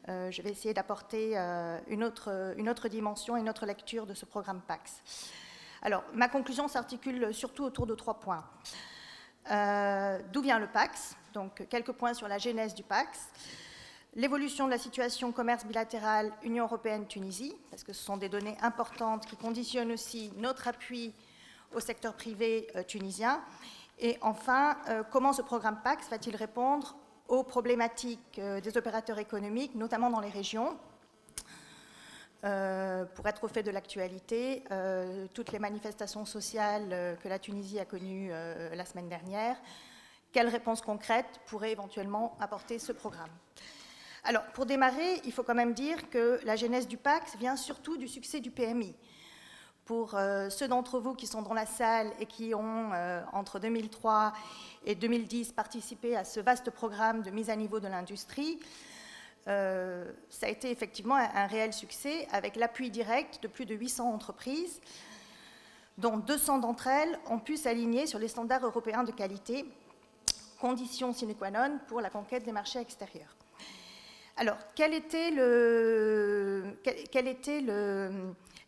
je vais essayer d'apporter une autre dimension, une autre lecture de ce programme PAX. Alors, ma conclusion s'articule surtout autour de 3 points. D'où vient le PAX? Donc, quelques points sur la genèse du PAX. L'évolution de la situation commerce bilatéral Union européenne-Tunisie, parce que ce sont des données importantes qui conditionnent aussi notre appui au secteur privé tunisien. Et enfin, comment ce programme PAX va-t-il répondre aux problématiques des opérateurs économiques, notamment dans les régions? Pour être au fait de l'actualité, toutes les manifestations sociales que la Tunisie a connues la semaine dernière, quelles réponses concrètes pourrait éventuellement apporter ce programme? Alors, pour démarrer, il faut quand même dire que la genèse du PAX vient surtout du succès du PMI. Pour ceux d'entre vous qui sont dans la salle et qui ont, entre 2003 et 2010, participé à ce vaste programme de mise à niveau de l'industrie, ça a été effectivement un réel succès avec l'appui direct de plus de 800 entreprises, dont 200 d'entre elles ont pu s'aligner sur les standards européens de qualité, condition sine qua non pour la conquête des marchés extérieurs. Alors, quel était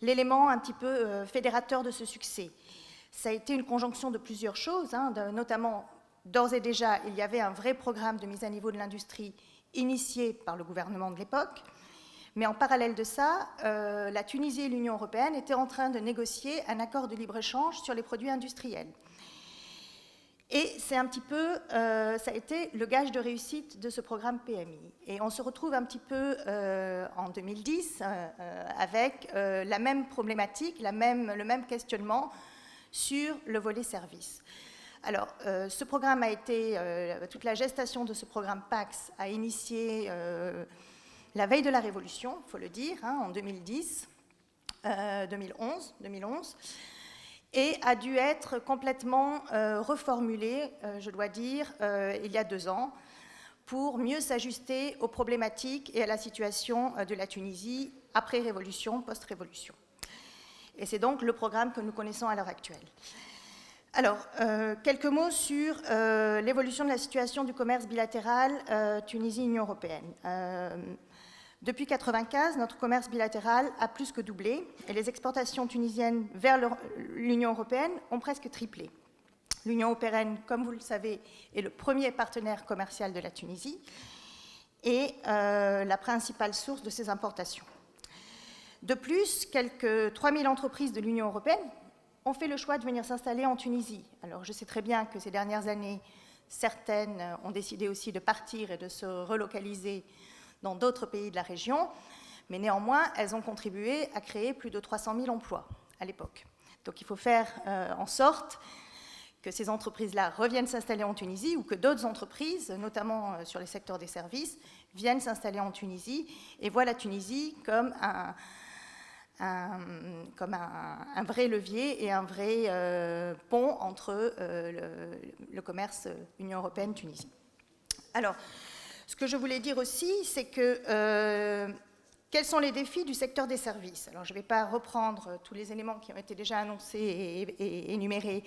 l'élément un petit peu fédérateur de ce succès? Ça a été une conjonction de plusieurs choses, notamment, d'ores et déjà, il y avait un vrai programme de mise à niveau de l'industrie initié par le gouvernement de l'époque, mais en parallèle de ça, la Tunisie et l'Union européenne étaient en train de négocier un accord de libre-échange sur les produits industriels. Et c'est un petit peu, ça a été le gage de réussite de ce programme PMI. Et on se retrouve un petit peu en 2010 avec la même problématique, le même questionnement sur le volet service. Alors, ce programme a été, toute la gestation de ce programme PAX a initié la veille de la Révolution, il faut le dire, en 2010, 2011, et a dû être complètement reformulé, je dois dire, il y a 2 ans, pour mieux s'ajuster aux problématiques et à la situation de la Tunisie après-révolution, post-révolution. Et c'est donc le programme que nous connaissons à l'heure actuelle. Alors, quelques mots sur l'évolution de la situation du commerce bilatéral Tunisie-Union européenne. Depuis 1995, notre commerce bilatéral a plus que doublé et les exportations tunisiennes vers l'Union européenne ont presque triplé. L'Union européenne, comme vous le savez, est le premier partenaire commercial de la Tunisie et la principale source de ses importations. De plus, quelques 3000 entreprises de l'Union européenne ont fait le choix de venir s'installer en Tunisie. Alors, je sais très bien que ces dernières années, certaines ont décidé aussi de partir et de se relocaliser dans d'autres pays de la région, mais néanmoins, elles ont contribué à créer plus de 300 000 emplois à l'époque. Donc, il faut faire en sorte que ces entreprises-là reviennent s'installer en Tunisie ou que d'autres entreprises, notamment sur les secteurs des services, viennent s'installer en Tunisie et voient la Tunisie comme un vrai levier et un vrai pont entre le commerce Union européenne-Tunisie. Alors, ce que je voulais dire aussi, c'est que quels sont les défis du secteur des services? Alors, je ne vais pas reprendre tous les éléments qui ont été déjà annoncés et énumérés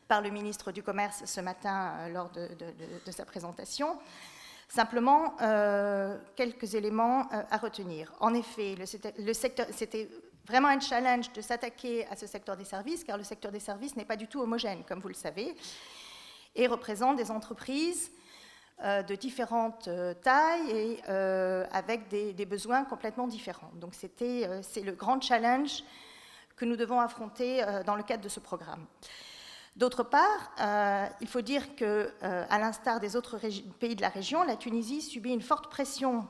par le ministre du Commerce ce matin lors de sa présentation. Simplement, quelques éléments à retenir. En effet, le secteur, c'était vraiment un challenge de s'attaquer à ce secteur des services, car le secteur des services n'est pas du tout homogène, comme vous le savez, et représente des entreprises de différentes tailles et avec des besoins complètement différents. Donc c'est le grand challenge que nous devons affronter dans le cadre de ce programme. D'autre part, il faut dire qu'à l'instar des autres pays de la région, la Tunisie subit une forte pression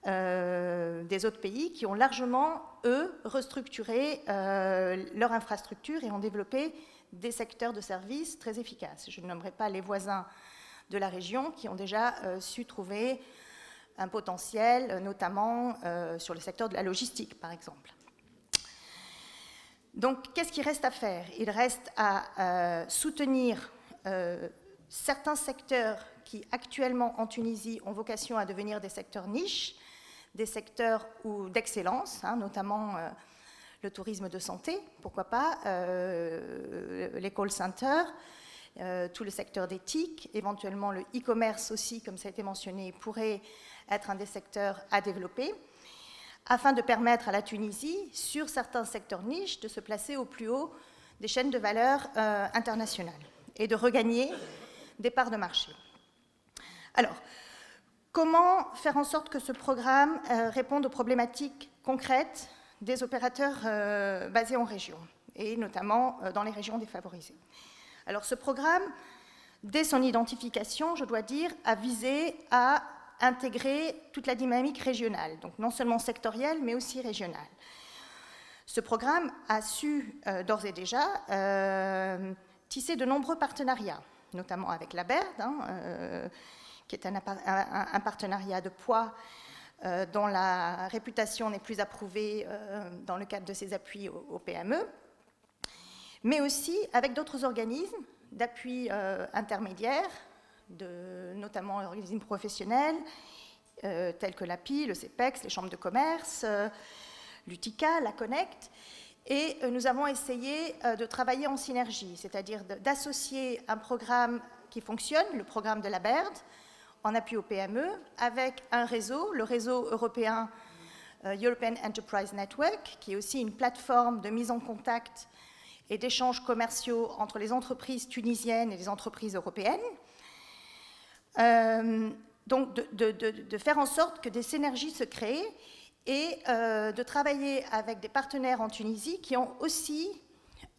des autres pays qui ont largement, eux, restructuré leur infrastructure et ont développé des secteurs de services très efficaces. Je ne nommerai pas les voisins de la région qui ont déjà su trouver un potentiel, notamment sur le secteur de la logistique, par exemple. Donc, qu'est-ce qu'il reste à faire? Il reste à soutenir certains secteurs qui, actuellement, en Tunisie, ont vocation à devenir des secteurs niches, des secteurs d'excellence, notamment le tourisme de santé, pourquoi pas, les call centers, tout le secteur des TIC, éventuellement le e-commerce aussi, comme ça a été mentionné, pourrait être un des secteurs à développer, afin de permettre à la Tunisie, sur certains secteurs niches, de se placer au plus haut des chaînes de valeur internationales et de regagner des parts de marché. Alors, comment faire en sorte que ce programme réponde aux problématiques concrètes des opérateurs basés en région, et notamment dans les régions défavorisées? Alors, ce programme, dès son identification, je dois dire, a visé à intégrer toute la dynamique régionale, donc non seulement sectorielle, mais aussi régionale. Ce programme a su d'ores et déjà tisser de nombreux partenariats, notamment avec la BERD, qui est un partenariat de poids dont la réputation n'est plus approuvée dans le cadre de ses appuis aux PME, mais aussi avec d'autres organismes d'appui intermédiaires, notamment organismes professionnels, tels que l'API, le CEPEX, les chambres de commerce, l'UTICA, la Connect, et nous avons essayé de travailler en synergie, c'est-à-dire d'associer un programme qui fonctionne, le programme de la BERD, en appui aux PME, avec un réseau, le réseau européen European Enterprise Network, qui est aussi une plateforme de mise en contact et d'échanges commerciaux entre les entreprises tunisiennes et les entreprises européennes. Donc de faire en sorte que des synergies se créent et de travailler avec des partenaires en Tunisie qui ont aussi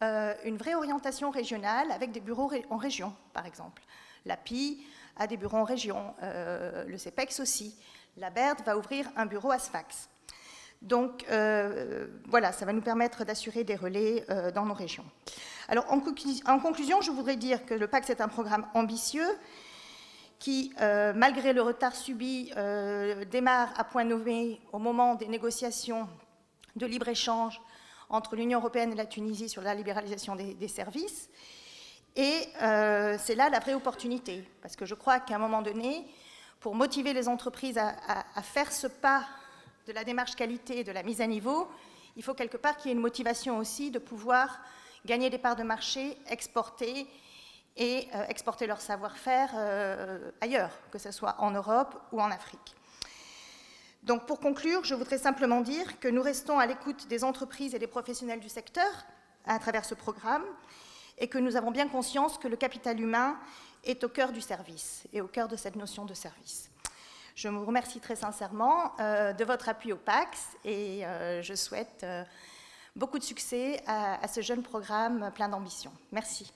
une vraie orientation régionale, avec des bureaux en région, par exemple. L'API a des bureaux en région, le CEPEX aussi. La BERD va ouvrir un bureau à Sfax. Donc voilà, ça va nous permettre d'assurer des relais dans nos régions. Alors en conclusion, je voudrais dire que le PACS est un programme ambitieux qui, malgré le retard subi, démarre à point nommé au moment des négociations de libre-échange entre l'Union européenne et la Tunisie sur la libéralisation des services. Et c'est là la vraie opportunité, parce que je crois qu'à un moment donné, pour motiver les entreprises à faire ce pas de la démarche qualité et de la mise à niveau, il faut quelque part qu'il y ait une motivation aussi de pouvoir gagner des parts de marché, exporter et exporter leur savoir-faire ailleurs, que ce soit en Europe ou en Afrique. Donc pour conclure, je voudrais simplement dire que nous restons à l'écoute des entreprises et des professionnels du secteur à travers ce programme et que nous avons bien conscience que le capital humain est au cœur du service et au cœur de cette notion de service. Je vous remercie très sincèrement de votre appui au PACS et je souhaite beaucoup de succès à ce jeune programme plein d'ambition. Merci.